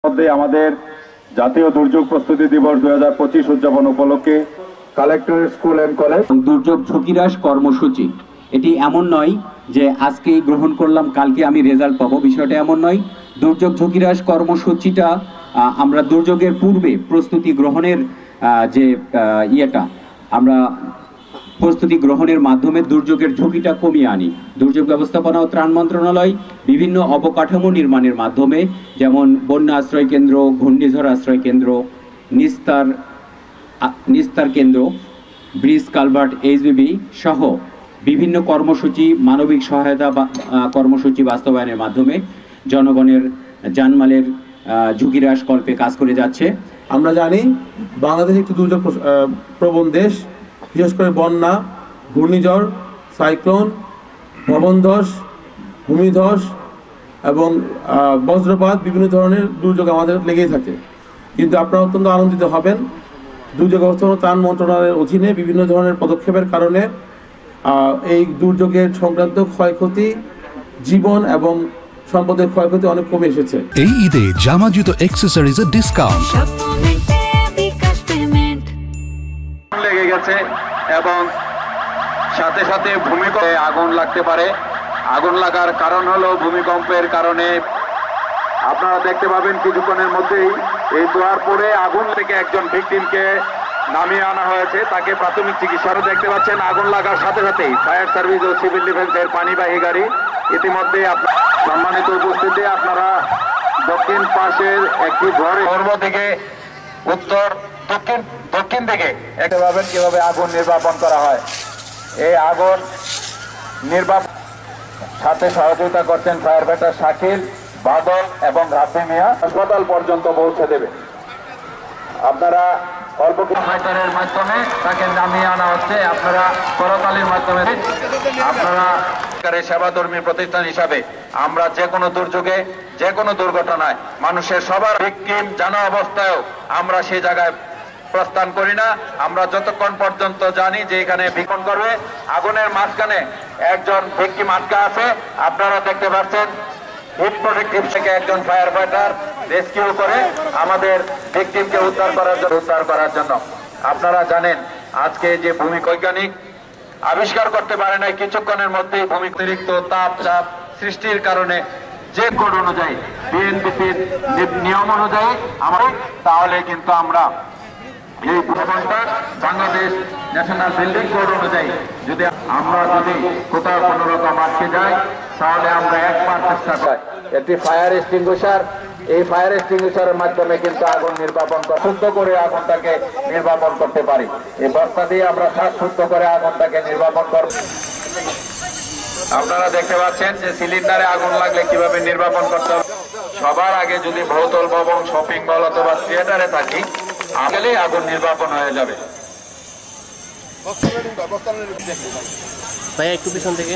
মধ্যে আমাদের জাতীয় দুর্যোগ প্রস্তুতি দিবস 2025 উদযাপন উপলক্ষে কালেক্টরেট স্কুল এন্ড কলেজ দুর্যোগ ঝুঁকি হ্রাস কর্মসূচি, এটি এমন নয় যে আজকেই গ্রহণ করলাম কালকে আমি রেজাল্ট পাবো, বিষয়টা এমন নয়। দুর্যোগ ঝুঁকি হ্রাস কর্মসূচিটা আমরা দুর্যোগের পূর্বে প্রস্তুতি গ্রহণের যে আমরা প্রস্তুতি গ্রহণের মাধ্যমে দুর্যোগের ঝুঁকিটা কমিয়ে আনি। দুর্যোগ ব্যবস্থাপনা ও ত্রাণ মন্ত্রণালয় বিভিন্ন অবকাঠামো নির্মাণের মাধ্যমে, যেমন বন্যা আশ্রয় কেন্দ্র, ঘূর্ণিঝড় আশ্রয় কেন্দ্র, নিস্তার কেন্দ্র, ব্রিজ কালভার্ট, এইচবিবি সহ বিভিন্ন কর্মসূচি, মানবিক সহায়তা কর্মসূচি বাস্তবায়নের মাধ্যমে জনগণের জানমালের ঝুঁকি হ্রাস কল্পে কাজ করে যাচ্ছে। আমরা জানি বাংলাদেশ একটি দুর্যোগ প্রবণ দেশ। বিশেষ করে বন্যা, ঘূর্ণিঝড়, সাইক্লোন, ভবনধস, ভূমিধস এবং বজ্রপাত, বিভিন্ন ধরনের দুর্যোগ আমাদের লেগেই থাকে। কিন্তু আপনারা অত্যন্ত আনন্দিত হবেন, দুর্যোগ ব্যবস্থাপনা ত্রাণ মন্ত্রণালয়ের অধীনে বিভিন্ন ধরনের পদক্ষেপের কারণে এই দুর্যোগের সংক্রান্ত ক্ষয়ক্ষতি, জীবন এবং সম্পদের ক্ষয়ক্ষতি অনেক কমে এসেছে। এই ঈদে জামা জুতো অ্যাকসেসরিজের ডিসকাউন্ট লেগে গেছে এবং সাথে সাথে ভূমিকম্পে আগুন লাগতে পারে। আগুন লাগার কারণ হলো ভূমিকম্পের কারণে। আপনারা দেখতে পাবেন কিছুক্ষণের মধ্যেই এই দুয়ার পরে আগুন থেকে একজন ভিকটিমকে নামিয়ে আনা হয়েছে, তাকে প্রাথমিক চিকিৎসারও দেখতে পাচ্ছেন। আগুন লাগার সাথে সাথেই ফায়ার সার্ভিস ও সিভিল ডিফেন্সের পানিবাহী গাড়ি ইতিমধ্যে সম্মানিত উপস্থিতি, আপনারা দক্ষিণ পাশের একটি ঘরে পূর্ব থেকে উত্তর দক্ষিণ থেকে দেখতে পাবেন কিভাবে আগুন নির্বাপন করা হয়। এই আগুন নির্বাপন সাথে সহযোগিতা করছেন ফায়ার ফাইটার শাকিল, বাদল এবং রাব্বি মিয়া। হাসপাতাল পর্যন্ত পৌঁছে দেবে। আপনারা অল্প ফাইটারের মাধ্যমে তাকে নামিয়ে আনা হচ্ছে। আপনারা করতালির মাধ্যমে আপনারা সেবাধর্মী প্রতিষ্ঠান হিসাবে আমরা যে কোনো দুর্যোগে, যে কোনো দুর্ঘটনায় মানুষের সবার ভিকটিম জানা অবস্থায়ও আমরা সেই জায়গায় প্রস্থান করি না। আমরা যতক্ষণ পর্যন্ত জানি যে এখানে ভিকন করবে, আগুনের মাঝখানে একজন ভিকটিম আটকা আছে। আপনারা দেখতে পাচ্ছেন হিট প্রোটেক্টিভ থেকে একজন ফায়ার ফাইটার রেস্কিউ করে আমাদের ভিকটিমকে উদ্ধার করার জন্য। আপনারা জানেন আজকে যে ভূমিবৈজ্ঞানিক আবিষ্কার করতে পারে নাই কিছুক্ষণের মধ্যেই ভূমি অতিরিক্ত তাপ চাপ সৃষ্টির কারণে যে কোড অনুযায়ী, বিএনপির নিয়ম অনুযায়ী আমরা তাহলে কিন্তু আমরা এই ভবনটা বাংলাদেশ ন্যাশনাল বিল্ডিং কোড অনুযায়ী যদি কোথাও কোনো রকম আটকে যায় তাহলে আমরা একবার চেষ্টা করি একটি ফায়ার এক্সটিংগুইশার, এই ফায়ার এক্সটিংগুইশারের মাধ্যমে কিন্তু আগুন নির্বাপন শুদ্ধ করে আগুনটাকে নির্বাপন করতে পারি। এই বস্তা দিয়ে আমরা শ্বাসশুদ্ধ করে আগুনটাকে নির্বাপন করব। আপনারা দেখতে পাচ্ছেন যে সিলিন্ডারে আগুন লাগলে কিভাবে নির্বাপন করতে হবে। সবার আগে যদি বহুতল ভবন, শপিং মল অথবা থিয়েটারে থাকি আগেই আগুন নির্বাপন হয়ে যাবে। ভাইয়া একটু পিছন থেকে